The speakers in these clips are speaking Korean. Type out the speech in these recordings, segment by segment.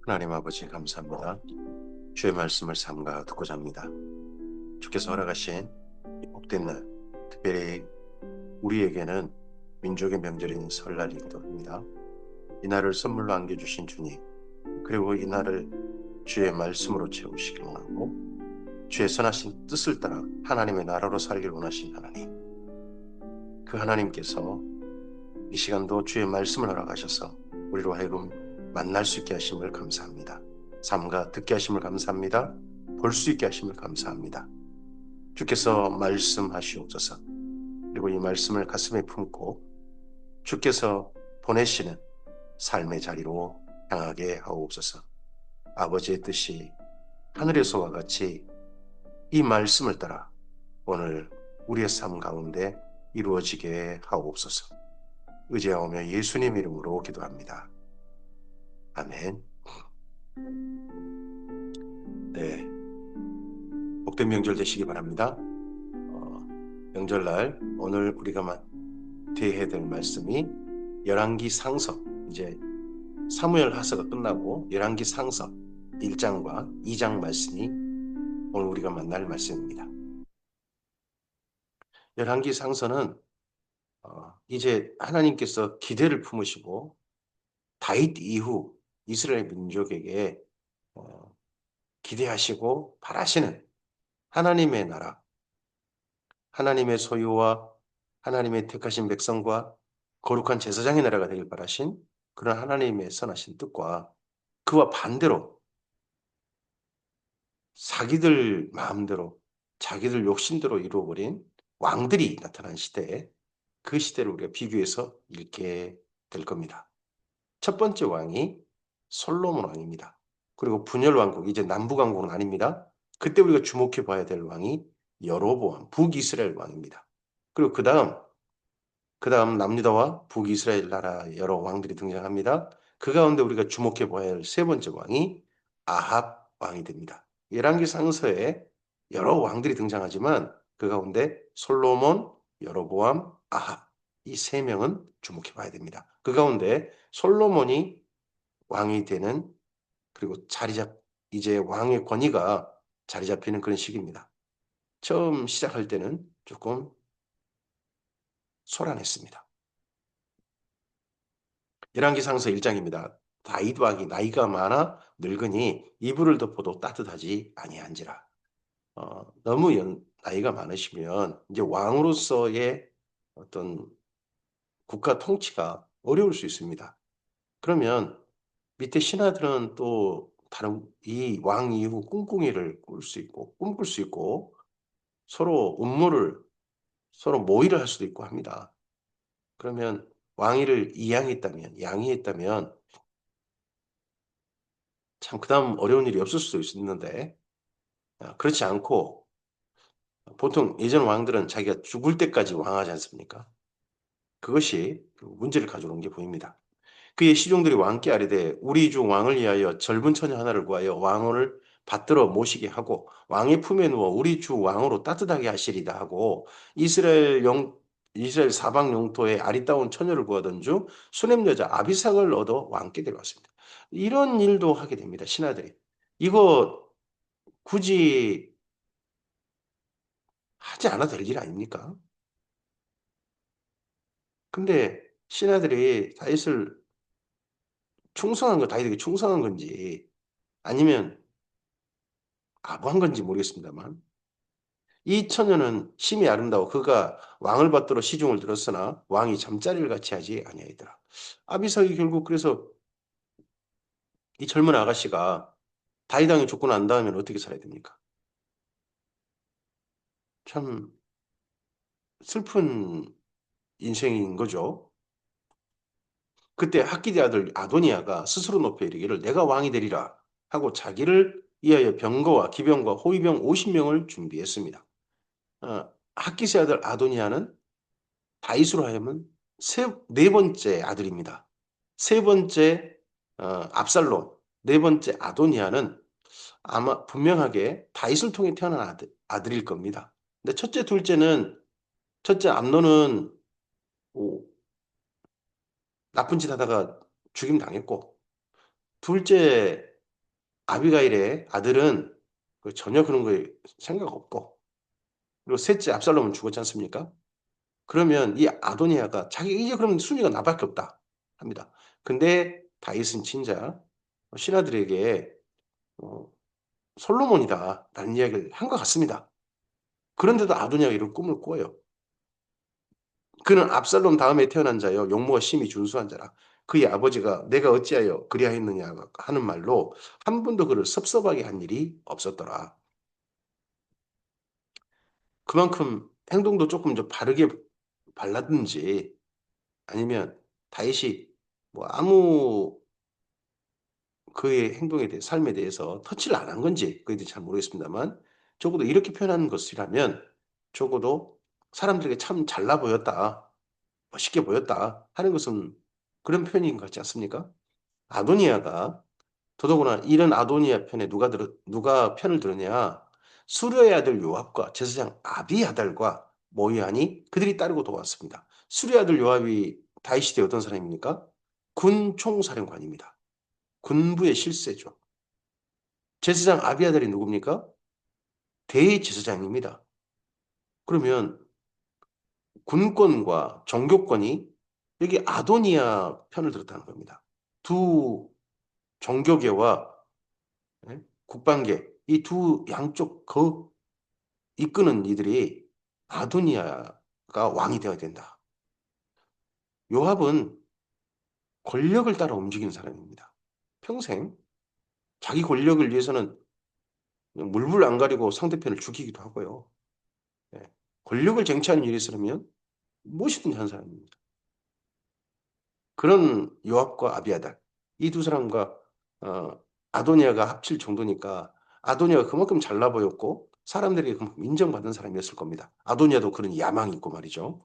하나님 아버지 감사합니다. 주의 말씀을 삼가 듣고자 합니다. 주께서 허락하신 이 복된 날, 특별히 우리에게는 민족의 명절인 설날이기도 합니다. 이 날을 선물로 안겨주신 주님, 그리고 이 날을 주의 말씀으로 채우시길 원하고 주의 선하신 뜻을 따라 하나님의 나라로 살길 원하신 하나님, 그 하나님께서 이 시간도 주의 말씀을 허락하셔서 우리로 하여금 만날 수 있게 하심을 감사합니다. 삼가 듣게 하심을 감사합니다. 볼 수 있게 하심을 감사합니다. 주께서 말씀하시옵소서. 그리고 이 말씀을 가슴에 품고 주께서 보내시는 삶의 자리로 향하게 하옵소서. 아버지의 뜻이 하늘에서와 같이 이 말씀을 따라 오늘 우리의 삶 가운데 이루어지게 하옵소서. 의지하오며 예수님 이름으로 기도합니다. 아멘. 네, 복된 명절 되시기 바랍니다. 명절날 오늘 우리가 대해야 될 말씀이 열왕기 상서, 이제 사무엘 하서가 끝나고 열왕기 상서 1장과 2장 말씀이 오늘 우리가 만날 말씀입니다. 열왕기 상서는 이제 하나님께서 기대를 품으시고 다윗 이후 이스라엘 민족에게 기대하시고 바라시는 하나님의 나라, 하나님의 소유와 하나님의 택하신 백성과 거룩한 제사장의 나라가 되길 바라신 그런 하나님의 선하신 뜻과 그와 반대로 자기들 마음대로 자기들 욕심대로 이루어버린 왕들이 나타난 시대에 그 시대를 우리가 비교해서 읽게 될 겁니다. 첫 번째 왕이 솔로몬 왕입니다. 그리고 분열 왕국, 이제 남북 왕국은 아닙니다. 그때 우리가 주목해 봐야 될 왕이 여로보암, 북이스라엘 왕입니다. 그리고 그 다음 남유다와 북이스라엘 나라 여러 왕들이 등장합니다. 그 가운데 우리가 주목해 봐야 할 세 번째 왕이 아합 왕이 됩니다. 열왕기 상서에 여러 왕들이 등장하지만 그 가운데 솔로몬, 여로보암, 아합 이 세 명은 주목해 봐야 됩니다. 그 가운데 솔로몬이 왕이 되는, 그리고 이제 왕의 권위가 자리 잡히는 그런 시기입니다. 처음 시작할 때는 조금 소란했습니다. 열왕기상서 1장입니다. 다윗 왕이 나이가 많아 늙으니 이불을 덮어도 따뜻하지 아니한지라. 너무 나이가 많으시면 이제 왕으로서의 어떤 국가 통치가 어려울 수 있습니다. 그러면 밑에 신하들은 또 다른 이 왕 이후 꿈꾸기를 꿈꿀 수 있고 서로 음모를 서로 모의를 할 수도 있고 합니다. 그러면 왕위를 양이했다면 참 그다음 어려운 일이 없을 수도 있는데 그렇지 않고 보통 예전 왕들은 자기가 죽을 때까지 왕하지 않습니까? 그것이 문제를 가져오는 게 보입니다. 그의 시종들이 왕께 아뢰되 우리 주 왕을 위하여 젊은 처녀 하나를 구하여 왕을 받들어 모시게 하고 왕의 품에 누워 우리 주 왕으로 따뜻하게 하시리다 하고 이스라엘 사방 영토에 아리따운 처녀를 구하던 중 수냄 여자 아비삭을 얻어 왕께 데려왔습니다. 이런 일도 하게 됩니다. 신하들이. 이거 굳이 하지 않아도 될 일 아닙니까? 근데 신하들이 다윗에게 충성한 건지 아니면 아부한 건지 모르겠습니다만 이 처녀는 심히 아름다워 그가 왕을 받들어 시중을 들었으나 왕이 잠자리를 같이 하지 아니하더라. 아비삭이 결국 그래서 이 젊은 아가씨가 다윗 왕이 죽고 난 다음에 어떻게 살아야 됩니까? 참 슬픈 인생인 거죠. 그때 학기대 아들 아도니아가 스스로 높여 이르기를 내가 왕이 되리라 하고 자기를 위하여 병거와 기병과 호위병 50명을 준비했습니다. 학기세 아들 아도니아는 다윗으로 하여금 네 번째 아들입니다. 세 번째 압살롬, 네 번째 아도니아는 아마 분명하게 다윗을 통해 태어난 아들일 겁니다. 근데 첫째 암논은 나쁜 짓 하다가 죽임 당했고, 둘째 아비가일의 아들은 전혀 그런 거에 생각 없고, 그리고 셋째 압살롬은 죽었지 않습니까? 그러면 이 아도니아가 자기 이제 그러면 순위가 나밖에 없다 합니다. 근데 다윗은 진짜 신하들에게 어, 솔로몬이다라는 이야기를 한 것 같습니다. 그런데도 아도니아가 이런 꿈을 꿔요. 그는 압살롬 다음에 태어난 자요 용모가 심히 준수한 자라. 그의 아버지가 내가 어찌하여 그리하였느냐 하는 말로 한 번도 그를 섭섭하게 한 일이 없었더라. 그만큼 행동도 조금 좀 바르게 발랐든지 아니면 다윗이 뭐 아무 그의 행동에 대해 삶에 대해서 터치를 안 한 건지 그에 대해 잘 모르겠습니다만 적어도 이렇게 표현하는 것이라면 적어도 사람들에게 참 잘나 보였다, 멋있게 보였다 하는 것은 그런 표현인 것 같지 않습니까? 아도니아가 더더구나 이런 아도니아 편에 누가 편을 들었냐? 수르의 아들 요압과 제사장 아비아달과 모이하니 그들이 따르고 도왔습니다. 수르의 아들 요압이 다윗 시대 어떤 사람입니까? 군총사령관입니다. 군부의 실세죠. 제사장 아비아달이 누굽니까? 대제사장입니다. 그러면 군권과 정교권이 여기 아도니아 편을 들었다는 겁니다. 두 정교계와 국방계 이 두 양쪽 이끄는 이들이 아도니아가 왕이 되어야 된다. 요압은 권력을 따라 움직이는 사람입니다. 평생 자기 권력을 위해서는 물불 안 가리고 상대편을 죽이기도 하고요. 예. 권력을 쟁취하는 일이 있으면 무엇이든지 하는 사람입니다. 그런 요압과 아비아달 이 두 사람과 아도니아가 합칠 정도니까 아도니아가 그만큼 잘나 보였고 사람들에게 그만큼 인정받은 사람이었을 겁니다. 아도니아도 그런 야망이 있고 말이죠.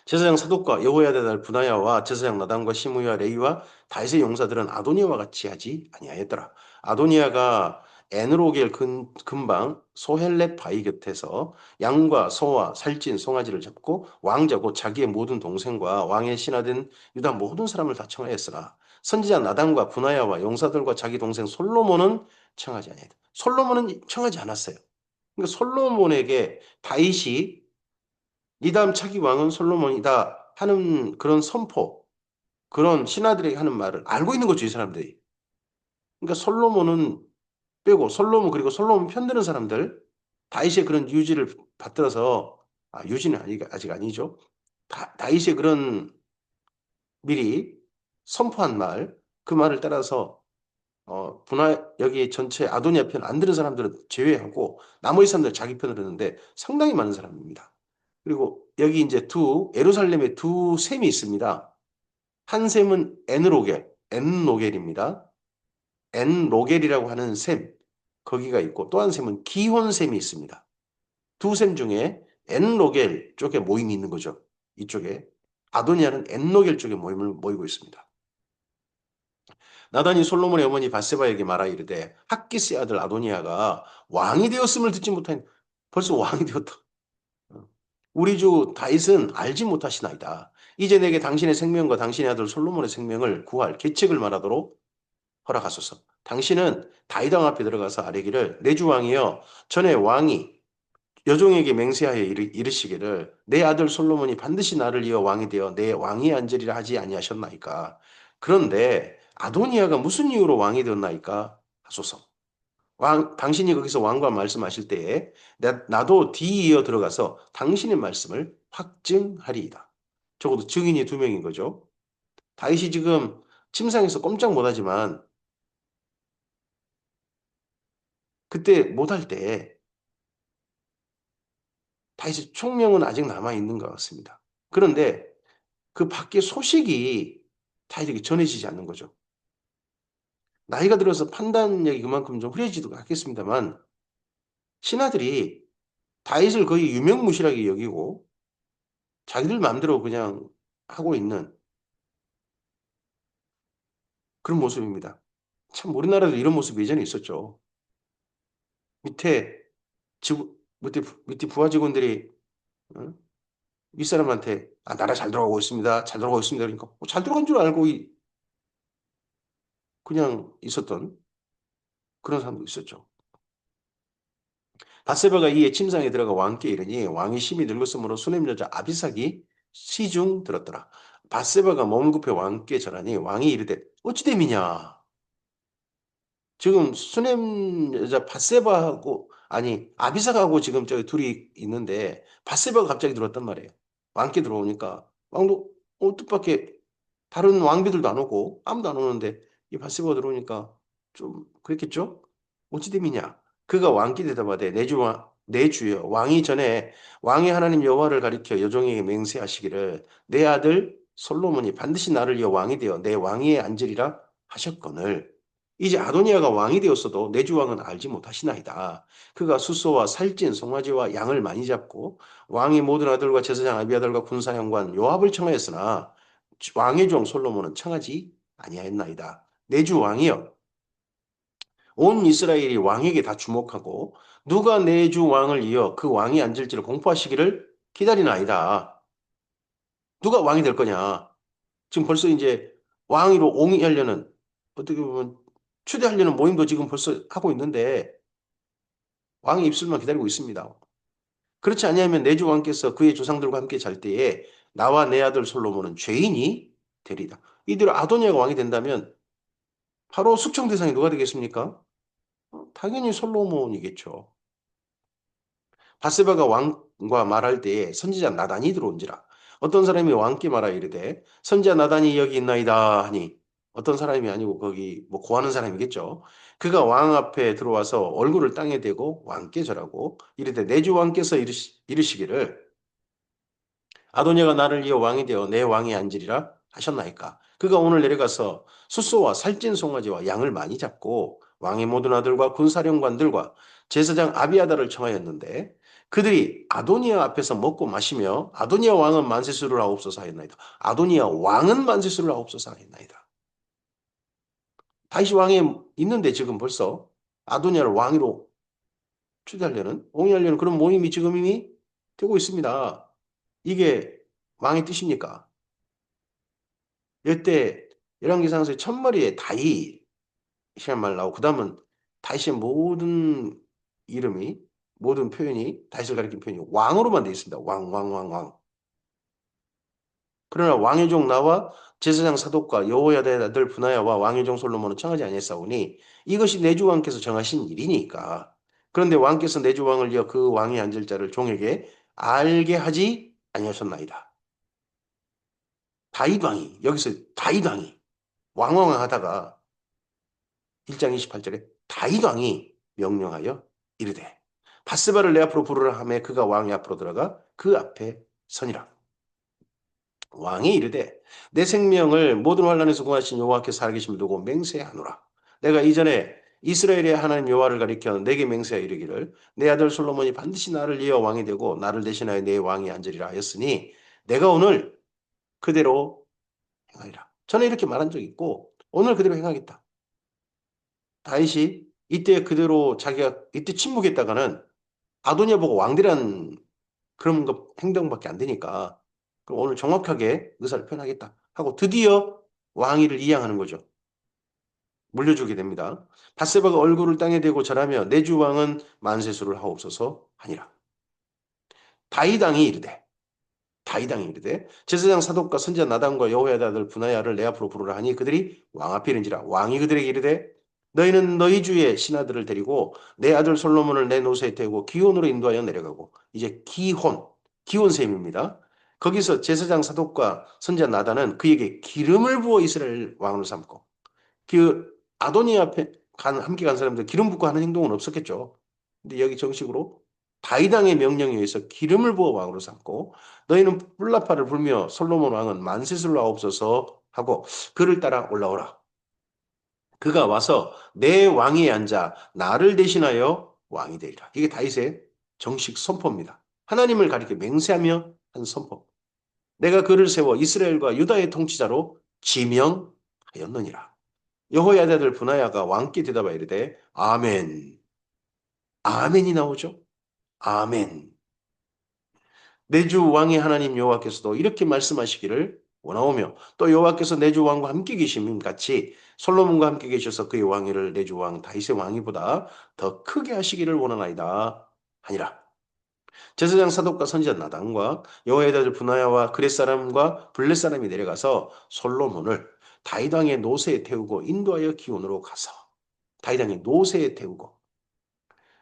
제사장 사독과 여호야다 달 분하야와 제사장 나단과 시므야 레이와 다윗의 용사들은 아도니아와 같이 하지 아니하였더라. 아도니아가 에느로겔 근방 소헬렙 바위 곁에서 양과 소와 살찐 송아지를 잡고 왕자 곧 자기의 모든 동생과 왕의 신하된 유다 모든 사람을 다 청하였으나 선지자 나단과 분하야와 용사들과 자기 동생 솔로몬은 청하지 아니하였다. 솔로몬은 청하지 않았어요. 그러니까 솔로몬에게 다윗이 이 다음 차기 왕은 솔로몬이다 하는 그런 선포, 그런 신하들에게 하는 말을 알고 있는 거죠, 이 사람들이. 그러니까 솔로몬은 빼고 솔로몬 그리고 솔로몬 편드는 사람들 다윗의 그런 유지를 받들어서 유지는 아직 아니죠. 다윗의 그런 미리 선포한 말, 그 말을 따라서 여기 전체 아도니아 편 안 들은 사람들은 제외하고 나머지 사람들 자기 편을 듣는데 상당히 많은 사람입니다. 그리고 여기 이제 예루살렘에 두 샘이 있습니다. 한 샘은 엔로겔입니다. 엔로겔이라고 하는 샘, 거기가 있고 또 한 샘은 기혼샘이 있습니다. 두 샘 중에 엔로겔 쪽에 모임이 있는 거죠. 이쪽에. 아도니아는 엔로겔 쪽에 모이고 있습니다. 나단이 솔로몬의 어머니 바세바에게 말하 이르되 학기스의 아들 아도니아가 왕이 되었음을 듣지 못하니 벌써 왕이 되었다. 우리 주 다윗은 알지 못하시나이다. 이제 내게 당신의 생명과 당신의 아들 솔로몬의 생명을 구할 계책을 말하도록 허락하소서. 당신은 다윗 왕 앞에 들어가서 아뢰기를 내 주 왕이여 전에 왕이 여종에게 맹세하여 이르시기를 내 아들 솔로몬이 반드시 나를 이어 왕이 되어 내 왕위에 앉으리라 하지 아니하셨나이까. 그런데 아도니아가 무슨 이유로 왕이 되었나이까 하소서. 당신이 거기서 왕과 말씀하실 때에 나도 뒤이어 들어가서 당신의 말씀을 확증하리이다. 적어도 증인이 두 명인 거죠. 다윗이 지금 침상에서 꼼짝 못하지만 그때 못할 때 다윗의 총명은 아직 남아있는 것 같습니다. 그런데 그 밖에 소식이 다윗에게 전해지지 않는 거죠. 나이가 들어서 판단력이 그만큼 좀 흐려지기도 하겠습니다만 신하들이 다윗을 거의 유명무실하게 여기고 자기들 마음대로 그냥 하고 있는 그런 모습입니다. 참 우리나라도 이런 모습이 예전에 있었죠. 밑에 부하 직원들이 윗사람한테 아, 나라 잘 돌아가고 있습니다. 잘 돌아가고 있습니다. 그러니까 잘 돌아간 줄 알고 그냥 있었던 그런 사람도 있었죠. 밧세바가 이에 침상에 들어가 왕께 이르니 왕이 심히 늙었으므로 수냄 여자 아비삭이 시중 들었더라. 밧세바가 몸을 굽혀 왕께 전하니 왕이 이르되 어찌 됨이냐. 지금 수냄 여자 밧세바하고 아니 아비삭하고 지금 저기 둘이 있는데 밧세바가 갑자기 들어왔단 말이에요. 왕께 들어오니까 왕도 뜻밖의 다른 왕비들도 안 오고 아무도 안 오는데 이 밧세바가 들어오니까 좀 그랬겠죠? 어찌 됨이냐? 그가 왕께 대답하되 내 주여 왕이 전에 왕의 하나님 여호와를 가리켜 여종에게 맹세하시기를 내 아들 솔로몬이 반드시 나를 이어 왕이 되어 내 왕위에 앉으리라 하셨거늘 이제 아도니아가 왕이 되었어도 내 주 왕은 알지 못하시나이다. 그가 숫소와 살찐 송아지와 양을 많이 잡고 왕의 모든 아들과 제사장 아비아들과 군사령관 요압을 청하였으나 왕의 종 솔로몬은 청하지 아니하였나이다. 내 주 왕이여 온 이스라엘이 왕에게 다 주목하고 누가 내 주 왕을 이어 그 왕이 앉을지를 공포하시기를 기다리나이다. 누가 왕이 될 거냐? 지금 벌써 이제 왕위로 옹이하려는 어떻게 보면 추대하려는 모임도 지금 벌써 하고 있는데 왕의 입술만 기다리고 있습니다. 그렇지 아니하면 내 주 왕께서 그의 조상들과 함께 잘 때에 나와 내 아들 솔로몬은 죄인이 되리다. 이대로 아도니아가 왕이 된다면 바로 숙청 대상이 누가 되겠습니까? 당연히 솔로몬이겠죠. 바세바가 왕과 말할 때에 선지자 나단이 들어온지라. 어떤 사람이 왕께 말하 이르되 선지자 나단이 여기 있나이다 하니 어떤 사람이 아니고 거기 뭐 고하는 사람이겠죠. 그가 왕 앞에 들어와서 얼굴을 땅에 대고 왕께 절하고 이르되 내 주 왕께서 이르시기를 아도니아가 나를 이어 왕이 되어 내 왕에 앉으리라 하셨나이까. 그가 오늘 내려가서 숫소와 살찐 송아지와 양을 많이 잡고 왕의 모든 아들과 군사령관들과 제사장 아비아다를 청하였는데 그들이 아도니아 앞에서 먹고 마시며 아도니아 왕은 만세수를 하옵소서 하였나이다. 아도니아 왕은 만세수를 하옵소서 하였나이다. 다윗이 왕에 있는데 지금 벌써 아도니아를 왕으로 추대하려는 옹이하려는 그런 모임이 지금 이미 되고 있습니다. 이게 왕의 뜻입니까? 이때 열왕기상서의 첫머리에 다윗이란 말 나오고 그 다음은 다윗의 모든 이름이 모든 표현이 다윗을 가리킨 표현이 왕으로만 되어 있습니다. 왕, 왕, 왕, 왕. 그러나 왕의 종 나와 제사장 사독과 여호야다의 아들 분하야와 왕의 종 솔로몬은 청하지 아니했사오니 이것이 내주 왕께서 정하신 일이니까. 그런데 왕께서 내주 왕을 이어 그 왕이 앉을 자를 종에게 알게 하지 아니하셨나이다. 다윗 왕이 여기서 다윗 왕이 왕왕 하다가 1장 28절에 다윗 왕이 명령하여 이르되 바스바를 내 앞으로 부르라 하매 그가 왕의 앞으로 들어가 그 앞에 서니라. 왕이 이르되 내 생명을 모든 환난에서 구하신 여호와께 살아계심을 두고 맹세하노라. 내가 이전에 이스라엘의 하나님 여호와를 가리켜 내게 맹세하여 이르기를 내 아들 솔로몬이 반드시 나를 이어 왕이 되고 나를 대신하여 내 왕이 앉으리라 하였으니 내가 오늘 그대로 행하리라. 저는 이렇게 말한 적이 있고 오늘 그대로 행하겠다. 다윗이 이때 그대로 자기가 이때 침묵했다가는 아도니아 보고 왕대란 그런 거 행동밖에 안 되니까 그럼 오늘 정확하게 의사를 표현하겠다 하고 드디어 왕위를 이양하는 거죠. 물려주게 됩니다. 밧세바가 얼굴을 땅에 대고 절하며 내 주 왕은 만세수를 하옵소서 하니라. 다윗왕이 이르되 다윗왕이 이르되 제사장 사독과 선지자 나단과 여호야다 아들 분하야를 내 앞으로 부르라 하니 그들이 왕 앞에 이른지라 왕이 그들에게 이르되 너희는 너희 주의 신하들을 데리고 내 아들 솔로몬을 내 노새에 태우고 기혼으로 인도하여 내려가고 이제 기혼 셈입니다. 거기서 제사장 사독과 선지자 나단은 그에게 기름을 부어 이스라엘 왕으로 삼고 그 아도니 앞에 함께 간 사람들 기름 붓고 하는 행동은 없었겠죠. 근데 여기 정식으로 다윗왕의 명령에 의해서 기름을 부어 왕으로 삼고 너희는 뿔라파를 불며 솔로몬 왕은 만세술로 하옵소서 하고 그를 따라 올라오라. 그가 와서 내 왕위에 앉아 나를 대신하여 왕이 되리라. 이게 다윗의 정식 선포입니다. 하나님을 가리켜 맹세하며 한 선포. 내가 그를 세워 이스라엘과 유다의 통치자로 지명하였느니라. 여호야다 아들 분하야가 왕께 대답하여 이르되 아멘. 아멘이 나오죠. 아멘. 내 주 왕의 하나님 여호와께서도 이렇게 말씀하시기를 원하오며 또 여호와께서 내 주 왕과 함께 계심인 같이 솔로몬과 함께 계셔서 그의 왕위를 내 주 왕 다윗의 왕위보다 더 크게 하시기를 원하나이다 하니라. 제사장 사독과 선지자 나단과 여호와의 아들 분하야와 그렛 사람과 블렛 사람이 내려가서 솔로몬을 다윗 왕의 노새에 태우고 인도하여 기온으로 가서 다윗 왕의 노새에 태우고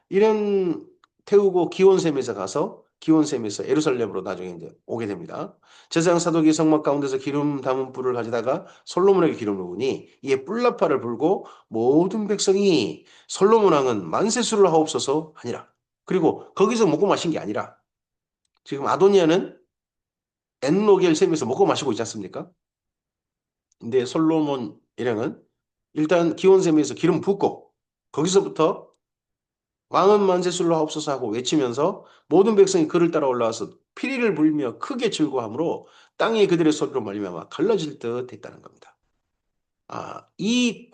이런 태우고 기온샘에서 가서 기온샘에서 예루살렘으로 나중에 이제 오게 됩니다. 제사장 사독이 성막 가운데서 기름 담은 뿔을 가져다가 솔로몬에게 기름을 부으니 이에 뿔나파를 불고 모든 백성이 솔로몬 왕은 만세수를 하옵소서 하니라. 그리고 거기서 먹고 마신 게 아니라 지금 아도니아는 엔로겔 샘에서 먹고 마시고 있지 않습니까? 근데 솔로몬 일행은 일단 기온샘에서 기름 붓고 거기서부터 왕은 만세술로 하옵소서 하고 외치면서 모든 백성이 그를 따라 올라와서 피리를 불며 크게 즐거워하므로 땅이 그들의 소리로 말미암아 갈라질 듯 했다는 겁니다. 이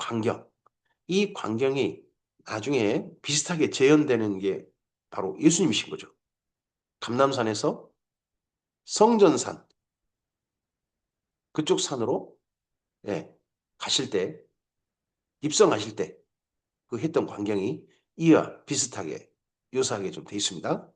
광경이 나중에 비슷하게 재현되는 게 바로 예수님이신 거죠. 감남산에서 성전산 그쪽 산으로 예, 가실 때 입성하실 때 그 했던 광경이 이와 비슷하게 유사하게 좀 돼 있습니다.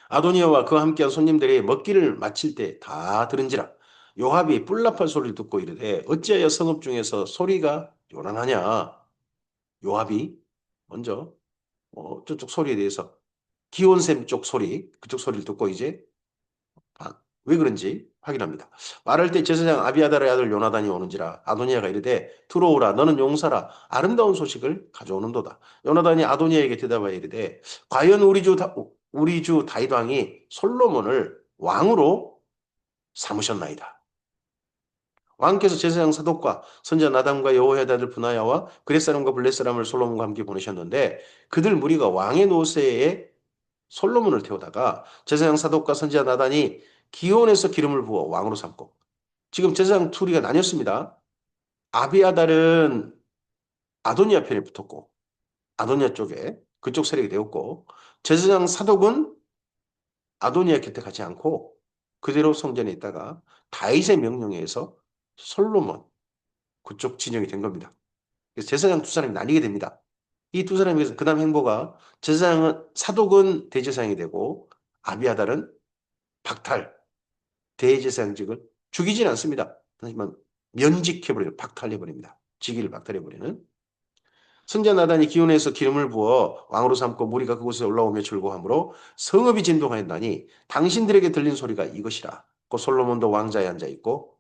아도니아와 그와 함께한 손님들이 먹기를 마칠 때 다 들은지라 요압이 뿔나팔 소리를 듣고 이르되 어찌하여 성읍 중에서 소리가 요란하냐. 요압이 먼저 저쪽 소리에 대해서 기온샘 쪽 소리 그쪽 소리를 듣고 이제 왜 그런지 확인합니다. 말할 때 제사장 아비아달의 아들 요나단이 오는지라 아도니아가 이르되 들어오라 너는 용사라 아름다운 소식을 가져오는도다. 요나단이 아도니아에게 대답하여 이르되 과연 우리 주 다윗 왕이 솔로몬을 왕으로 삼으셨나이다. 왕께서 제사장 사독과 선지자 나단과 여호야의 아들 분하야와 그렛 사람과 블렛 사람을 솔로몬과 함께 보내셨는데 그들 무리가 왕의 노새에 솔로몬을 태우다가 제사장 사독과 선지자 나단이 기온에서 기름을 부어 왕으로 삼고 지금 제사장 둘이가 나뉘었습니다. 아비아달은 아도니아 편에 붙었고 아도니아 쪽에 그쪽 세력이 되었고 제사장 사독은 아도니아 곁에 가지 않고 그대로 성전에 있다가 다윗의 명령에 의해서 솔로몬 그쪽 진영이 된 겁니다. 그래서 제사장 두 사람이 나뉘게 됩니다. 이 두 사람에서 그 다음 행보가 제사장은 사독은 대제사장이 되고 아비아달은 박탈 대제사장직을 죽이진 않습니다. 하지만 면직해버려요. 박탈해버립니다. 직위를 박탈해버리는. 선지자 나단이 기온에서 기름을 부어 왕으로 삼고 무리가 그곳에 올라오며 즐거워하므로 성읍이 진동하였나니 당신들에게 들린 소리가 이것이라. 곧 솔로몬도 왕자에 앉아 있고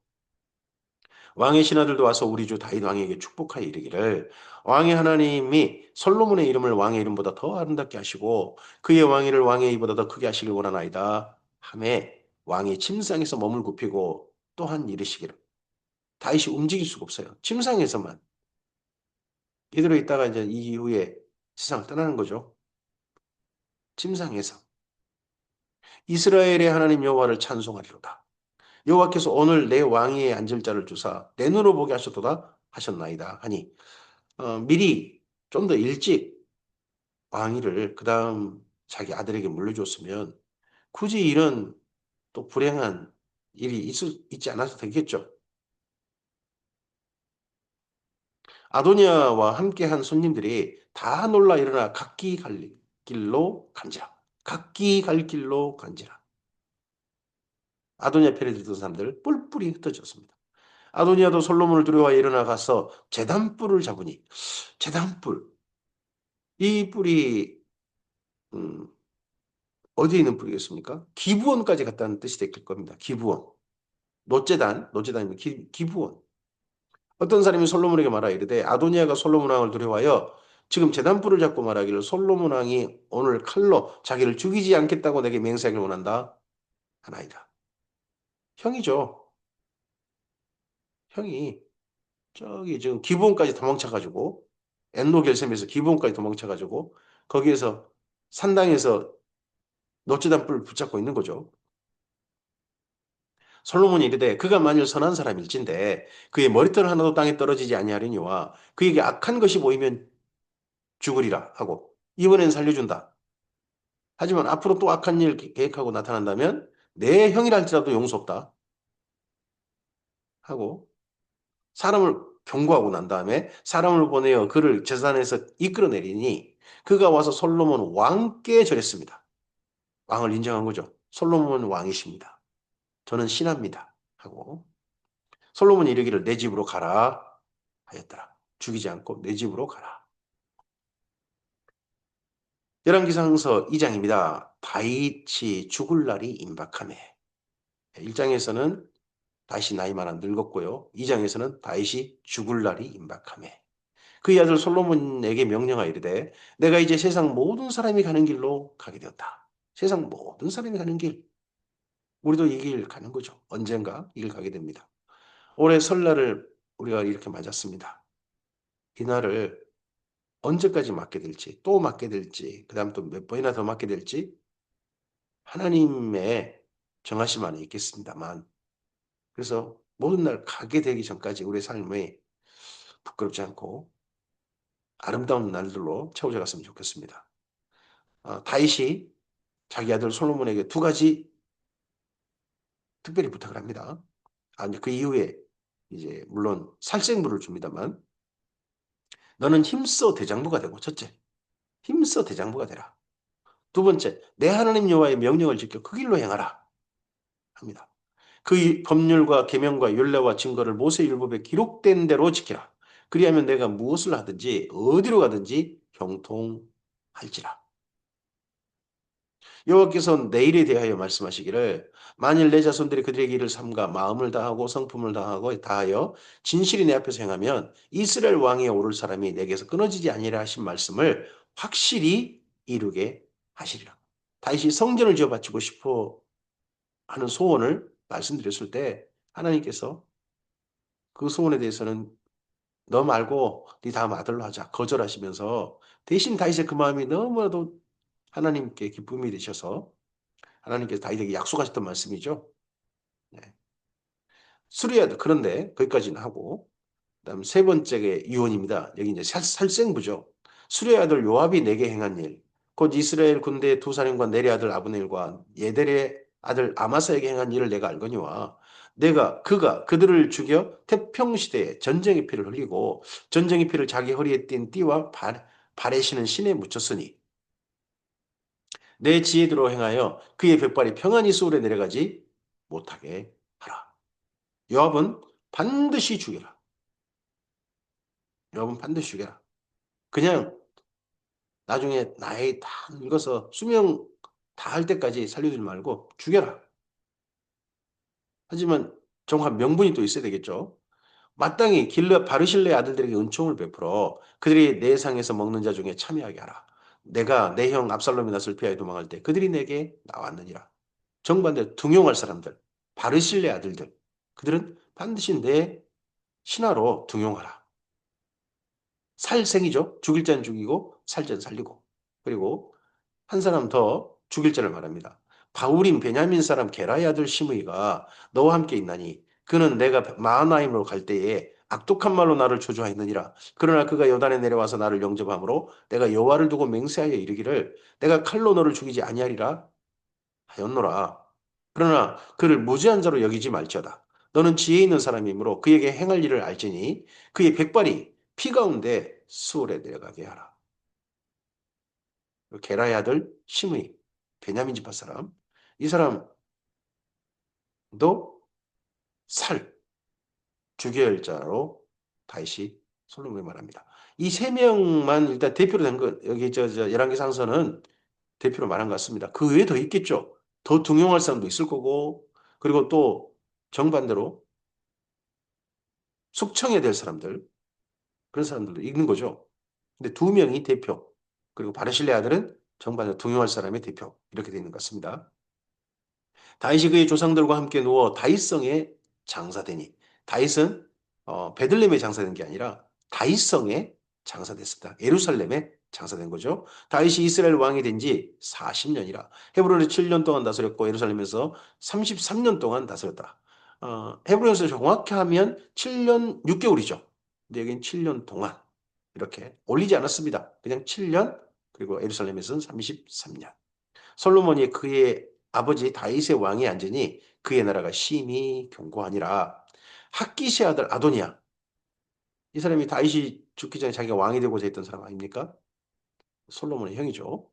왕의 신하들도 와서 우리 주 다윗 왕에게 축복하여 이르기를 왕의 하나님이 솔로몬의 이름을 왕의 이름보다 더 아름답게 하시고 그의 왕위를 왕의 이보다 더 크게 하시길 원하나이다. 하매 왕이 침상에서 몸을 굽히고 또한 이르시기를 다윗이 움직일 수가 없어요. 침상에서만 이대로 있다가 이제 이후에 세상을 떠나는 거죠. 침상에서 이스라엘의 하나님 여호와를 찬송하리로다. 여호와께서 오늘 내 왕위에 앉을 자를 주사 내 눈으로 보게 하셨도다 하셨나이다 하니 미리 좀 더 일찍 왕위를 그 다음 자기 아들에게 물려줬으면 굳이 이런 또 불행한 일이 있지 않아도 되겠죠. 아도니아와 함께한 손님들이 다 놀라 일어나 각기 갈 길로 간지라. 각기 갈 길로 간지라. 아도니아 편에 들던 사람들 뿔뿔이 흩어졌습니다. 아도니아도 솔로몬을 두려워하여 일어나 가서 제단뿔을 잡으니 제단뿔 이 뿔이 음, 어디에 있는 뿔이겠습니까? 기부원까지 갔다는 뜻이 될 겁니다. 기부원. 노제단이면 기부원. 어떤 사람이 솔로몬에게 말하 이르되 아도니아가 솔로몬 왕을 두려워하여 지금 제단뿔을 잡고 말하기를 솔로몬 왕이 오늘 칼로 자기를 죽이지 않겠다고 내게 맹세하기를 원한다 하나이다. 형이죠. 형이 저기 지금 기브온까지 도망쳐가지고 엔로 결sem에서 기브온까지 도망쳐가지고 거기에서 산당에서 노제단 뿔을 붙잡고 있는 거죠. 솔로몬이 이르되 그가 만일 선한 사람일진데 그의 머리털 하나도 땅에 떨어지지 아니하려니와 그에게 악한 것이 보이면 죽으리라 하고 이번엔 살려준다. 하지만 앞으로 또 악한 일 계획하고 나타난다면 내 형이라 할지라도 용서 없다 하고 사람을 경고하고 난 다음에 사람을 보내어 그를 제산에서 이끌어내리니 그가 와서 솔로몬 왕께 절했습니다. 왕을 인정한 거죠. 솔로몬 왕이십니다. 저는 신하입니다. 하고 솔로몬이 이르기를 내 집으로 가라 하였더라. 죽이지 않고 내 집으로 가라. 열왕기상서 2장입니다. 다윗이 죽을 날이 임박하매. 1장에서는 다윗이 나이 많아 늙었고요. 2장에서는 다윗이 죽을 날이 임박하매. 그의 아들 솔로몬에게 명령하여 이르되 내가 이제 세상 모든 사람이 가는 길로 가게 되었다. 세상 모든 사람이 가는 길. 우리도 이 길 가는 거죠. 언젠가 이 길 가게 됩니다. 올해 설날을 우리가 이렇게 맞았습니다. 이 날을 언제까지 맞게 될지, 또 맞게 될지, 그 다음 또 몇 번이나 더 맞게 될지 하나님의 정하심 안에 있겠습니다만 그래서 모든 날 가게 되기 전까지 우리의 삶에 부끄럽지 않고 아름다운 날들로 채워져 갔으면 좋겠습니다. 다윗이 자기 아들 솔로몬에게 두 가지 특별히 부탁을 합니다. 이제 그 이후에 이제 물론 살생부를 줍니다만 너는 힘써 대장부가 되고 첫째, 힘써 대장부가 되라. 두 번째, 내 하나님 여호와의 명령을 지켜 그 길로 행하라 합니다. 그 법률과 계명과 율례와 증거를 모세율법에 기록된 대로 지키라. 그리하면 내가 무엇을 하든지 어디로 가든지 형통할지라. 여호와께서 내일에 대하여 말씀하시기를 만일 내 자손들이 그들에게 이를 삼가 마음을 다하고 성품을 다하여 진실이 내 앞에서 행하면 이스라엘 왕위에 오를 사람이 내게서 끊어지지 아니하리라 하신 말씀을 확실히 이루게 하시리라. 다윗이 성전을 지어 바치고 싶어 하는 소원을 말씀드렸을 때 하나님께서 그 소원에 대해서는 너 말고 네 다음 아들로 하자 거절하시면서 대신 다윗의 그 마음이 너무나도 하나님께 기쁨이 되셔서 하나님께서 다윗에게 약속하셨던 말씀이죠. 네. 수리아도 그런데 거기까지는 하고 그다음 세 번째 유언입니다. 여기 이제 살생부죠. 수리아 아들 요압이 내게 행한 일, 곧 이스라엘 군대 두 사령관 내리 아들 아브넬과 예델의 아들 아마사에게 행한 일을 내가 알거니와 그가 그들을 죽여 태평 시대에 전쟁의 피를 흘리고 전쟁의 피를 자기 허리에 띤 띠와 발에 신은 신에 묻혔으니 내 지혜대로 행하여 그의 백발이 평안히 소울에 내려가지 못하게 하라. 요압은 반드시 죽여라. 요압은 반드시 죽여라. 그냥 나중에 나이 다 늙어서 수명 다 할 때까지 살려두지 말고 죽여라. 하지만 정확한 명분이 또 있어야 되겠죠. 마땅히 길르 바르실레의 아들들에게 은총을 베풀어 그들이 내 상에서 먹는 자 중에 참여하게 하라. 내가 내 형 압살롬이 낯을 피하여 도망할 때 그들이 내게 나왔느니라. 정반대로 등용할 사람들, 바르실레 아들들, 그들은 반드시 내 신하로 등용하라. 살생이죠. 죽일 자는 죽이고 살 자는 살리고. 그리고 한 사람 더 죽일 자를 말합니다. 바울인 베냐민 사람 게라의 아들 시므이가 너와 함께 있나니 그는 내가 마하나임으로 갈 때에 악독한 말로 나를 조조하였느니라. 그러나 그가 요단에 내려와서 나를 영접함으로 내가 여호와를 두고 맹세하여 이르기를 내가 칼로 너를 죽이지 아니하리라 하였노라. 그러나 그를 무죄한 자로 여기지 말지어다. 너는 지혜 있는 사람이므로 그에게 행할 일을 알지니 그의 백발이 피 가운데 수월에 내려가게 하라. 게라의 아들 시므이 베냐민 지파 사람. 이 사람도 살 죽여야 할 자로 다윗이 솔로몬에 말합니다. 이 세 명만 일단 대표로 된 것, 여기 열왕기상서는 대표로 말한 것 같습니다. 그 외에 더 있겠죠. 더 등용할 사람도 있을 거고, 그리고 또 정반대로 숙청해야 될 사람들, 그런 사람들도 있는 거죠. 근데 두 명이 대표, 그리고 바르실레 아들은 정반대로 등용할 사람의 대표, 이렇게 되어 있는 것 같습니다. 다윗이 그의 조상들과 함께 누워 다윗성에 장사되니 다윗은 베들레헴에 장사된 게 아니라 다윗성에 장사됐습니다. 예루살렘에 장사된 거죠. 다윗이 이스라엘 왕이 된 지 40년이라 헤브론에서 7년 동안 다스렸고 예루살렘에서 33년 동안 다스렸다. 헤브론에서 정확히 하면 7년 6개월이죠. 근데 여기는 7년 동안 이렇게 올리지 않았습니다. 그냥 7년 그리고 예루살렘에서는 33년. 솔로몬이 그의 아버지 다윗의 왕이 앉으니 그의 나라가 심히 견고하니라. 학기시 아들 아도니아. 이 사람이 다윗이 죽기 전에 자기가 왕이 되고자 했던 사람 아닙니까? 솔로몬의 형이죠.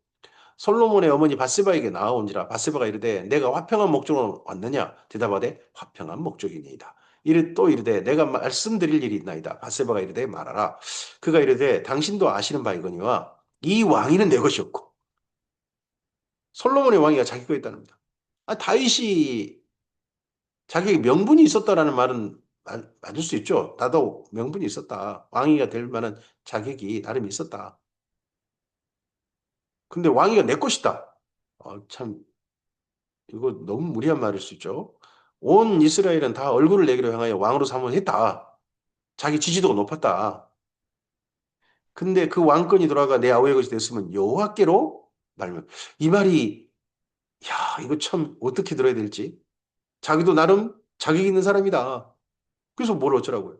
솔로몬의 어머니 바세바에게 나아온지라. 바세바가 이르되 내가 화평한 목적으로 왔느냐? 대답하되 화평한 목적이니이다. 이르 또 이르되 내가 말씀드릴 일이 있나이다. 바세바가 이르되 말하라. 그가 이르되 당신도 아시는 바이거니와 이 왕위는 내 것이었고 솔로몬의 왕위가 자기 거였다는니다. 다윗이 자기에게 명분이 있었다라는 말은 맞을 수 있죠. 나도 명분이 있었다. 왕위가 될 만한 자격이 나름 있었다. 근데 왕위가 내 것이다. 참 이거 너무 무리한 말일 수 있죠. 온 이스라엘은 다 얼굴을 내기로 향하여 왕으로 삼원했다. 자기 지지도가 높았다. 근데 그 왕권이 돌아가 내 아우의 것이 됐으면 여호와께로 말면 이 말이 야 이거 참 어떻게 들어야 될지 자기도 나름 자격 있는 사람이다. 그래서 뭘 어쩌라고요.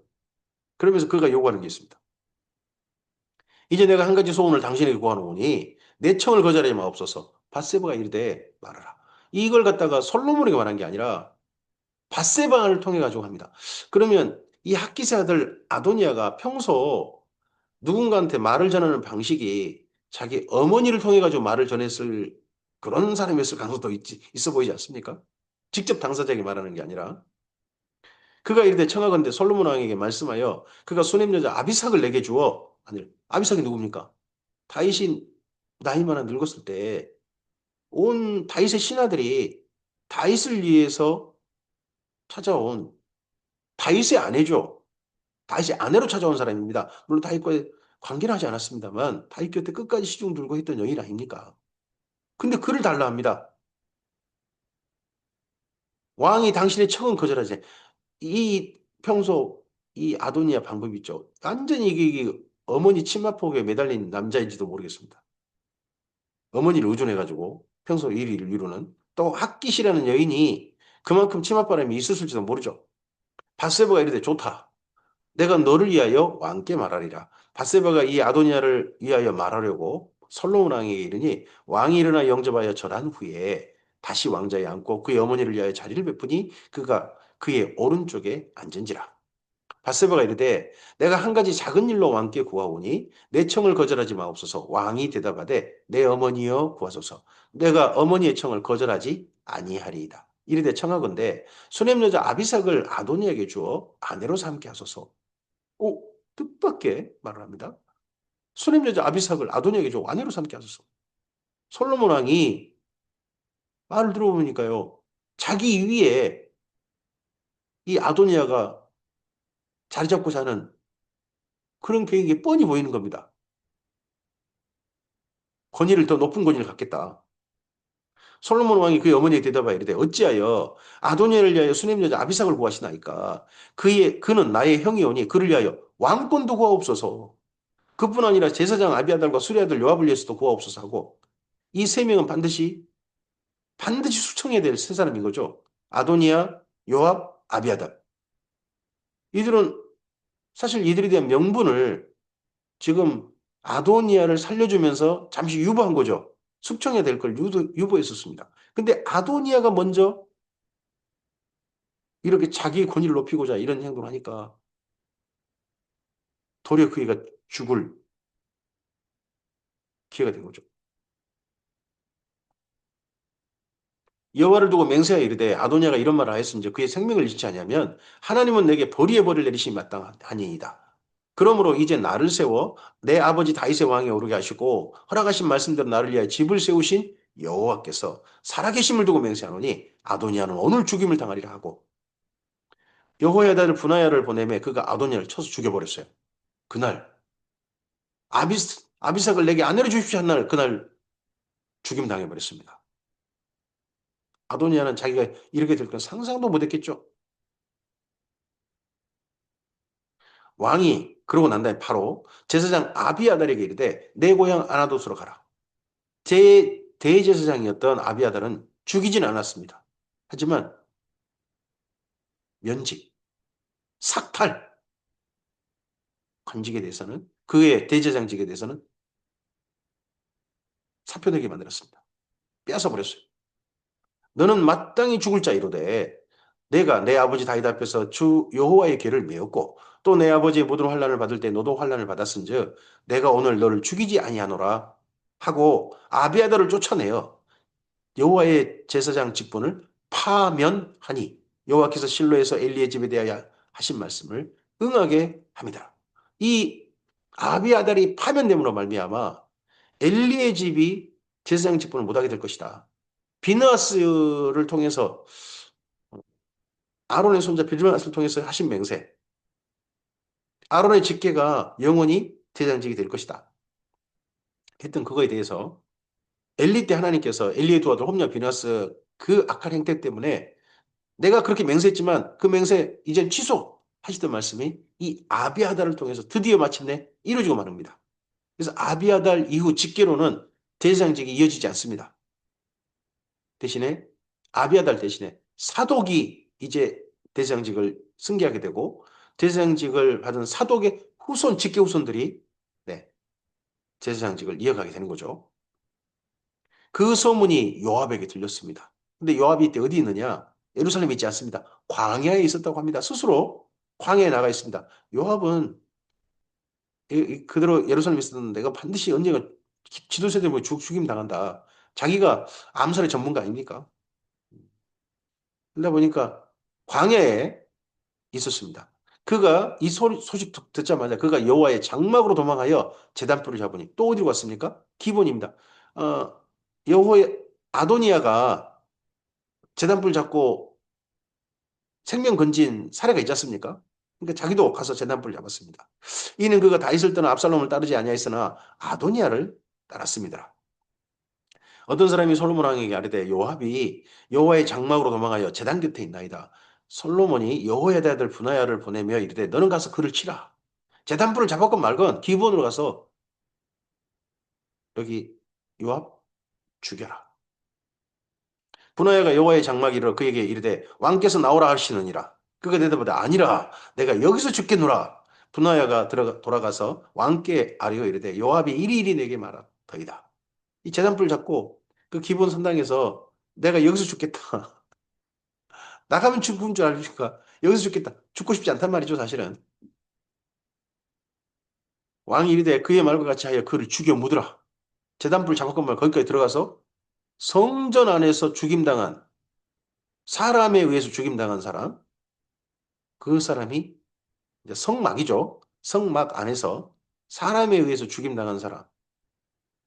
그러면서 그가 요구하는 게 있습니다. 이제 내가 한 가지 소원을 당신에게 구하노니 내 청을 거절하지 마옵소서. 밧세바가 이르되 말하라. 이걸 갖다가 솔로몬에게 말한 게 아니라 밧세바를 통해 가지고 합니다. 그러면 이 학기세 아들 아도니아가 평소 누군가한테 말을 전하는 방식이 자기 어머니를 통해 가지고 말을 전했을 그런 사람이었을 가능성도 있어 보이지 않습니까? 직접 당사자에게 말하는 게 아니라 그가 이르되 청하건대 솔로몬 왕에게 말씀하여 그가 수냄 여자 아비삭을 내게 주어 아니 아비삭이 누굽니까? 다윗이 나이 많아 늙었을 때 온 다윗의 신하들이 다윗을 위해서 찾아온 다윗의 아내죠. 다윗의 아내로 찾아온 사람입니다. 물론 다윗과 관계는 하지 않았습니다만 다윗 곁에 끝까지 시중 들고 했던 여인 아닙니까? 근데 그를 달라 합니다. 왕이 당신의 청은 거절하지. 이 평소 이 아도니아 방법이 있죠. 완전히 이게 어머니 치마폭에 매달린 남자인지도 모르겠습니다. 어머니를 의존해가지고 평소 일을 이루는 또 학기시라는 여인이 그만큼 치맛바람이 있었을지도 모르죠. 바세바가 이르되 좋다. 내가 너를 위하여 왕께 말하리라. 바세바가 이 아도니아를 위하여 말하려고 솔로몬 왕에게 이르니 왕이 일어나 영접하여 절한 후에 다시 왕자에 앉고 그의 어머니를 위하여 자리를 베푸니 그가 그의 오른쪽에 앉은지라. 바세바가 이르되 내가 한 가지 작은 일로 왕께 구하오니 내 청을 거절하지 마옵소서. 왕이 대답하되 내 어머니여 구하소서. 내가 어머니의 청을 거절하지 아니하리이다. 이르되 청하건대 수냄 여자 아비삭을 아도니에게 주어 아내로 삼게 하소서. 오, 뜻밖의 말을 합니다. 수냄 여자 아비삭을 아도니에게 주어 아내로 삼게 하소서. 솔로몬 왕이 말을 들어보니까요. 자기 위에 이 아도니아가 자리 잡고 사는 그런 계획이 뻔히 보이는 겁니다. 권위를 더 높은 권위를 갖겠다. 솔로몬 왕이 그의 어머니에게 대답하여 이르되 어찌하여 아도니아를 위하여 수냄 여자 아비삭을 구하시나이까 그는 나의 형이오니 그를 위하여 왕권도 구하옵소서. 그뿐 아니라 제사장 아비아달과 수리 아들 요압을 위해서도 구하옵소서 하고 이 세 명은 반드시 수청해야 될 세 사람인 거죠. 아도니아, 요압, 아비아달. 이들은 사실 이들에 대한 명분을 지금 아도니아를 살려주면서 잠시 유보한 거죠. 숙청해야 될 걸 유보했었습니다. 근데 아도니아가 먼저 이렇게 자기의 권위를 높이고자 이런 행동을 하니까 도리어 그이가 죽을 기회가 된 거죠. 여호와를 두고 맹세하여 이르되 아도니아가 이런 말을 하였은지 그의 생명을 잃지 아니하면 하나님은 내게 벌이의 벌을 내리심이 마땅하니이다. 그러므로 이제 나를 세워 내 아버지 다윗의 왕에 오르게 하시고 허락하신 말씀대로 나를 위하여 집을 세우신 여호와께서 살아계심을 두고 맹세하노니 아도니아는 오늘 죽임을 당하리라 하고 여호야다를 분하야를 보내매 그가 아도니아를 쳐서 죽여버렸어요. 그날 아비삭을 내게 아내로 주십시오 한 날 그날 죽임 당해버렸습니다. 아도니아는 자기가 이렇게 될 건 상상도 못했겠죠. 왕이 그러고 난 다음에 바로 제사장 아비아달에게 이르되 내 고향 아나도스로 가라. 제 대제사장이었던 아비아달은 죽이진 않았습니다. 하지만 면직, 삭탈, 관직에 대해서는 그의 대제사장직에 대해서는 사표내게 만들었습니다. 빼앗아 버렸어요. 너는 마땅히 죽을 자이로되 내가 내 아버지 다윗 앞에서 주 여호와의 궤를 메었고 또 내 아버지의 모든 환난을 받을 때 너도 환난을 받았은즉 내가 오늘 너를 죽이지 아니하노라 하고 아비아다를 쫓아내어 여호와의 제사장 직분을 파면하니 여호와께서 실로에서 엘리의 집에 대하여 하신 말씀을 응하게 합니다. 이 아비아달이 파면됨으로 말미암아 엘리의 집이 제사장 직분을 못하게 될 것이다. 비느하스를 통해서 아론의 손자 비느하스를 통해서 하신 맹세, 아론의 직계가 영원히 제사장직이 될 것이다. 했던 그거에 대해서 엘리 때 하나님께서 엘리의 두 아들 홈리와 비느하스 그 악한 행태 때문에 내가 그렇게 맹세했지만 그 맹세 이제 취소하시던 말씀이 이 아비아달을 통해서 드디어 마침내 이루어지고 말합니다. 그래서 아비아달 이후 직계로는 제사장직이 이어지지 않습니다. 대신에 아비아달 대신에 사독이 이제 대제사장직을 승계하게 되고 대제사장직을 받은 사독의 후손 직계 후손들이 네, 제사장직을 이어가게 되는 거죠. 그 소문이 요압에게 들렸습니다. 근데 요압이 이때 어디 있느냐? 예루살렘에 있지 않습니다. 광야에 있었다고 합니다. 스스로 광야에 나가 있습니다. 요압은 그대로 예루살렘에 있었던 내가 반드시 언젠가 지도세대 뭐 죽임 당한다. 자기가 암살의 전문가 아닙니까? 그러다 보니까 광야에 있었습니다. 그가 이 소식 듣자마자 그가 여호와의 장막으로 도망하여 제단불을 잡으니 또 어디로 갔습니까? 기본입니다. 어, 여호와의 아도니아가 제단불 잡고 생명 건진 사례가 있지 않습니까? 그러니까 자기도 가서 제단불을 잡았습니다. 이는 그가 다윗을 떠나 압살롬을 따르지 아니하였으나 아도니아를 따랐습니다. 어떤 사람이 솔로몬 왕에게 아뢰되 요압이 여호와의 장막으로 도망하여 제단 곁에 있나이다. 솔로몬이 여호야의 아들 분하야를 보내며 이르되 너는 가서 그를 치라. 제단불을 잡았건 말건 기본으로 가서 여기 요압 죽여라. 분하야가 여호와의 장막에 이르러 그에게 이르되 왕께서 나오라 하시느니라. 그가 대답하되 아니라 내가 여기서 죽겠노라. 분하야가 돌아가서 왕께 아뢰어 이르되 요압이 이리이리 내게 말하 더이다. 이 제단불 잡고 그 기본 선당에서 내가 여기서 죽겠다. 나가면 죽은 줄 알니까 여기서 죽겠다. 죽고 싶지 않단 말이죠, 사실은. 왕이 이르되 그의 말과 같이 하여 그를 죽여 묻으라. 제단불 잡았건만 거기까지 들어가서 성전 안에서 죽임당한 사람에 의해서 죽임당한 사람, 그 사람이 이제 성막이죠. 성막 안에서 사람에 의해서 죽임당한 사람,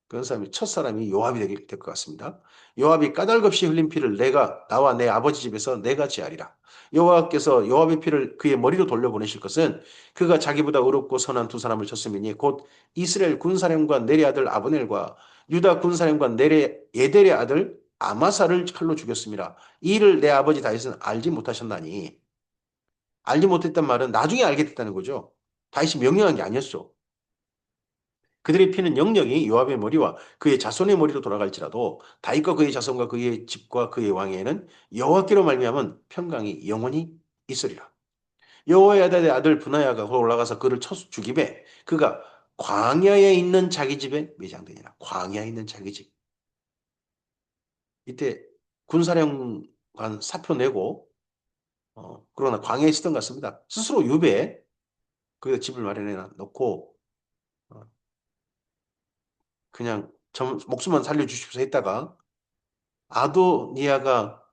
그런 사람이 첫 사람이 요압이 될 것 같습니다. 요압이 까닭없이 흘린 피를 내가 나와 내 아버지 집에서 내가 제하리라. 여호와께서 요압의 피를 그의 머리로 돌려보내실 것은 그가 자기보다 의롭고 선한 두 사람을 쳤음이니 곧 이스라엘 군사령관 넬의 아들 아브넬과 유다 군사령관 넬의 예델의 아들 아마사를 칼로 죽였습니다. 이 일을 내 아버지 다윗은 알지 못하셨나니 알지 못했단 말은 나중에 알게 됐다는 거죠. 다윗이 명령한 게 아니었죠. 그들의 피는 영영이 요압의 머리와 그의 자손의 머리로 돌아갈지라도 다윗과 그의 자손과 그의 집과 그의 왕에는 여호와께로 말미암은 평강이 영원히 있으리라. 여호야다의 아들 분하야가 올라가서 그를 쳐 죽이매 그가 광야에 있는 자기 집에 매장되니라. 광야에 있는 자기 집. 이때 군사령관 사표 내고 그러나 광야에 있었던 것 같습니다. 스스로 유배에 그 집을 마련해 놓고 어, 그냥 목숨만 살려주십시오 했다가 아도니아가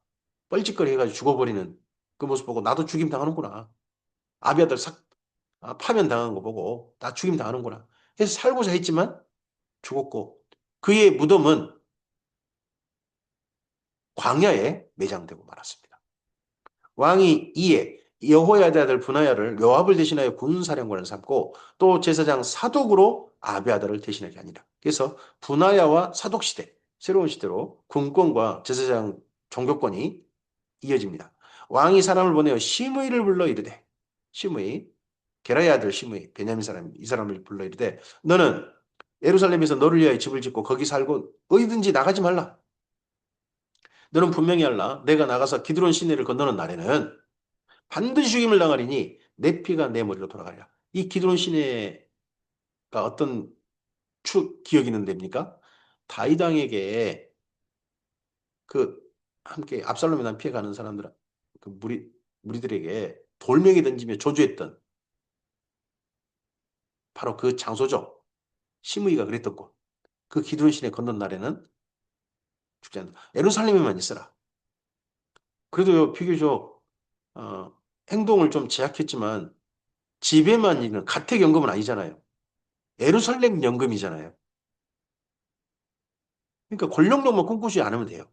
뻘짓거리 해가지고 죽어버리는 그 모습 보고 나도 죽임 당하는구나. 아비아들 파면 당한 거 보고 나 죽임 당하는구나. 해서 살고자 했지만 죽었고 그의 무덤은 광야에 매장되고 말았습니다. 왕이 이에 여호야의 아들 분하야를 요압을 대신하여 군사령관을 삼고 또 제사장 사독으로 아비아달을 대신하게 하니라. 그래서 분하야와 사독 시대, 새로운 시대로 군권과 제사장 종교권이 이어집니다. 왕이 사람을 보내어 시므이를 불러 이르되 시므이 게라의 아들 시므이 베냐민 사람 이 사람을 불러 이르되 너는 예루살렘에서 너를 위하여 집을 짓고 거기 살고 어디든지 나가지 말라. 너는 분명히 알라. 내가 나가서 기드론 시내를 건너는 날에는 반드시 죽임을 당하리니 내 피가 내 머리로 돌아가리라. 이 기드론 시내가 어떤 기억이 있는 데입니까? 다윗 왕에게 그 함께 압살롬에 난 피해가는 사람들, 그 무리들에게 돌멩이 던지며 저주했던 바로 그 장소죠. 시므이가 그랬던 곳. 그 기드론 시내 건넌 날에는 죽지 않는다. 예루살렘에만 있어라. 그래도 비교적 행동을 좀 제약했지만 집에만 있는 가택연금은 아니잖아요. 예루살렘 연금이잖아요. 그러니까 권력력만 꿈꾸지 않으면 돼요.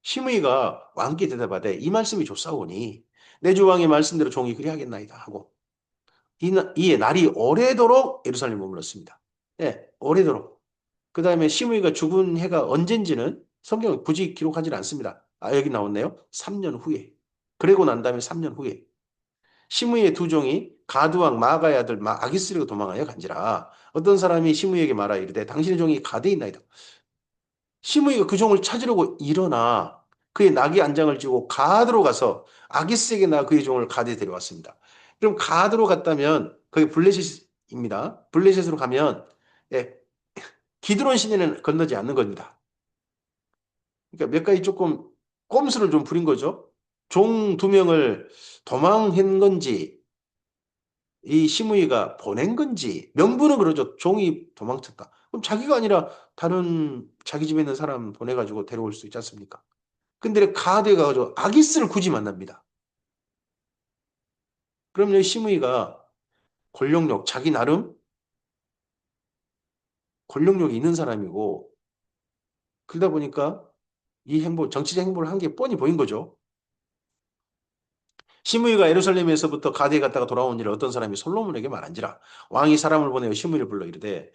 시므이가 왕께 대답하되 이 말씀이 좋사오니 내 주 왕의 말씀대로 종이 그리하겠나이다 하고 이에 날이 오래도록 예루살렘에 머물렀습니다. 네, 오래도록. 그 다음에 시므이가 죽은 해가 언젠지는 성경은 굳이 기록하지는 않습니다. 아, 여기 나왔네요. 3년 후에. 그러고 난 다음에 3년 후에. 시므이의 두 종이 가드왕 마가의 아들 아기스로 도망하여 간지라. 어떤 사람이 시므이에게 말하 이르되 당신의 종이 가드에 있나이다. 시므이가 그 종을 찾으려고 일어나 그의 나귀 안장을 쥐고 가드로 가서 아기스에게 나 그의 종을 가드에 데려왔습니다. 그럼 가드로 갔다면 거기 블레셋입니다. 블레셋으로 가면 예, 기드론 시내는 건너지 않는 겁니다. 그러니까 몇 가지 조금 꼼수를 좀 부린 거죠. 종 두 명을 도망한 건지 이 시므이가 보낸 건지 명분은 그러죠. 종이 도망쳤다. 그럼 자기가 아니라 다른 자기 집에 있는 사람 보내가지고 데려올 수 있지 않습니까? 근데 가드에 가가지고 아기스를 굳이 만납니다. 그럼 여기 시므이가 권력력, 자기 나름 권력력이 있는 사람이고 그러다 보니까 이 정치적 행보를 한 게 뻔히 보인 거죠. 시므이가 예루살렘에서부터 가드에 갔다가 돌아온 일을 어떤 사람이 솔로몬에게 말한지라. 왕이 사람을 보내어 시므이를 불러 이르되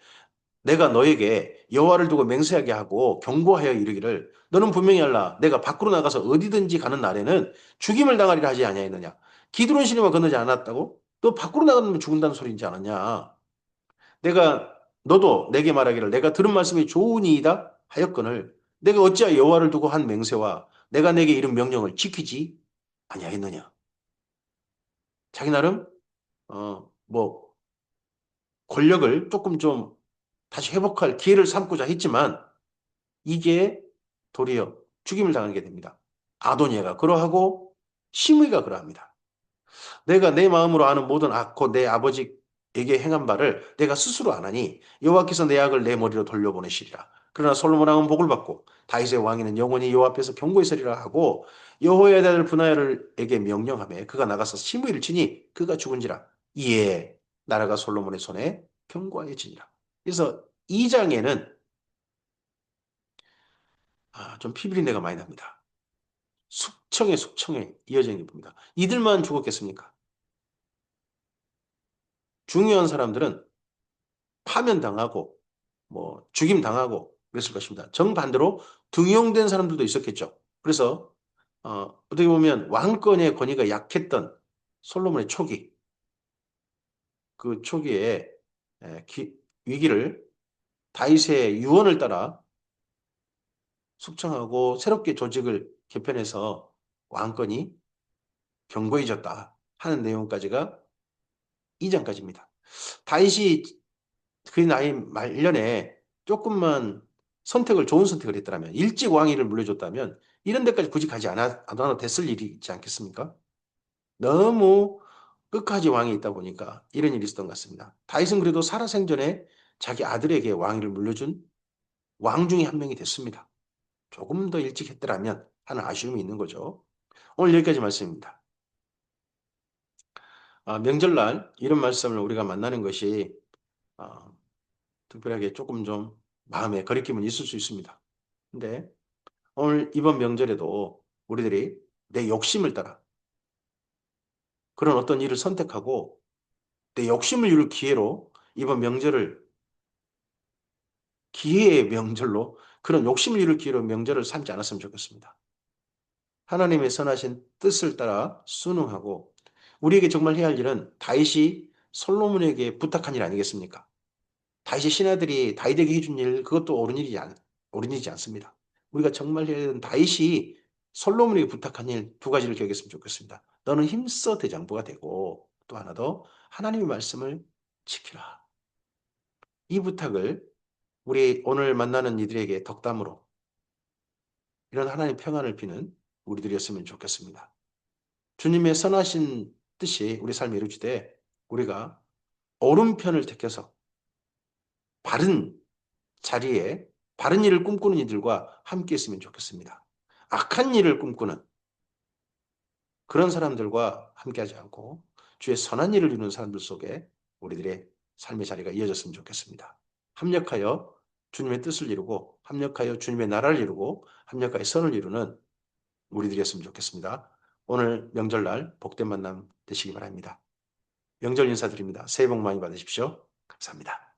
내가 너에게 여호와를 두고 맹세하게 하고 경고하여 이르기를 너는 분명히 알라. 내가 밖으로 나가서 어디든지 가는 날에는 죽임을 당하리라 하지 아니하였느냐. 기드론 시내만 건너지 않았다고? 너 밖으로 나가면 죽는다는 소리인지 않았냐? 내가 너도 내게 말하기를 내가 들은 말씀이 좋으니이다 하였거늘 내가 어찌하여 여호와를 두고 한 맹세와 내가 내게 이른 명령을 지키지 아니하였느냐. 자기 나름 뭐 권력을 조금 좀 다시 회복할 기회를 삼고자 했지만 이게 도리어 죽임을 당하게 됩니다. 아도니아가 그러하고 시므이가 그러합니다. 내가 내 마음으로 아는 모든 악, 곧 내 아버지에게 행한 바를 내가 스스로 아나니 여호와께서 내 악을 내 머리로 돌려보내시리라. 그러나 솔로몬 왕은 복을 받고 다윗의 왕위는 영원히 여호와 앞에서 경고의 서리라 하고 여호야다의 아들 분하야를에게 명령하며 그가 나가서 시므이를 치니 그가 죽은지라. 이에 나라가 솔로몬의 손에 경고하여지니라. 그래서 2장에는 좀 피비린내가 많이 납니다. 숙청에 이어져 있는 게 봅니다. 이들만 죽었겠습니까? 중요한 사람들은 파면당하고 뭐 죽임당하고 그랬을 것입니다. 정반대로 등용된 사람들도 있었겠죠. 그래서 어떻게 보면 왕권의 권위가 약했던 솔로몬의 초기, 그 초기에 위기를 다윗의 유언을 따라 숙청하고 새롭게 조직을 개편해서 왕권이 견고해졌다 하는 내용까지가 2장까지입니다. 다윗이 그 나이 말년에 조금만 좋은 선택을 했더라면, 일찍 왕위를 물려줬다면, 이런 데까지 굳이 가지 않아도 됐을 일이 있지 않겠습니까? 너무 끝까지 왕이 있다 보니까 이런 일이 있었던 것 같습니다. 다윗은 그래도 살아생전에 자기 아들에게 왕위를 물려준 왕 중에 한 명이 됐습니다. 조금 더 일찍 했더라면 하는 아쉬움이 있는 거죠. 오늘 여기까지 말씀입니다. 명절날 이런 말씀을 우리가 만나는 것이 아, 특별하게 조금 좀 마음에 거리낌은 있을 수 있습니다. 근데 오늘 이번 명절에도 우리들이 내 욕심을 따라 그런 어떤 일을 선택하고 내 욕심을 이룰 기회로 이번 명절을 기회의 명절로 그런 욕심을 이룰 기회로 명절을 삼지 않았으면 좋겠습니다. 하나님의 선하신 뜻을 따라 순응하고 우리에게 정말 해야 할 일은 다윗이 솔로몬에게 부탁한 일 아니겠습니까? 다윗의 신하들이 다윗에게 해준 일 그것도 옳은 일이지 않습니다. 우리가 정말 해야 되는 다윗이 솔로몬에게 부탁한 일 두 가지를 기억했으면 좋겠습니다. 너는 힘써 대장부가 되고 또 하나 더 하나님의 말씀을 지키라. 이 부탁을 우리 오늘 만나는 이들에게 덕담으로 이런 하나님의 평안을 비는 우리들이었으면 좋겠습니다. 주님의 선하신 뜻이 우리 삶에 이루어지되 우리가 오른편을 택해서 바른 자리에 바른 일을 꿈꾸는 이들과 함께 있으면 좋겠습니다. 악한 일을 꿈꾸는 그런 사람들과 함께하지 않고 주의 선한 일을 이루는 사람들 속에 우리들의 삶의 자리가 이어졌으면 좋겠습니다. 합력하여 주님의 뜻을 이루고 합력하여 주님의 나라를 이루고 합력하여 선을 이루는 우리들이었으면 좋겠습니다. 오늘 명절날 복된 만남 되시기 바랍니다. 명절 인사드립니다. 새해 복 많이 받으십시오. 감사합니다.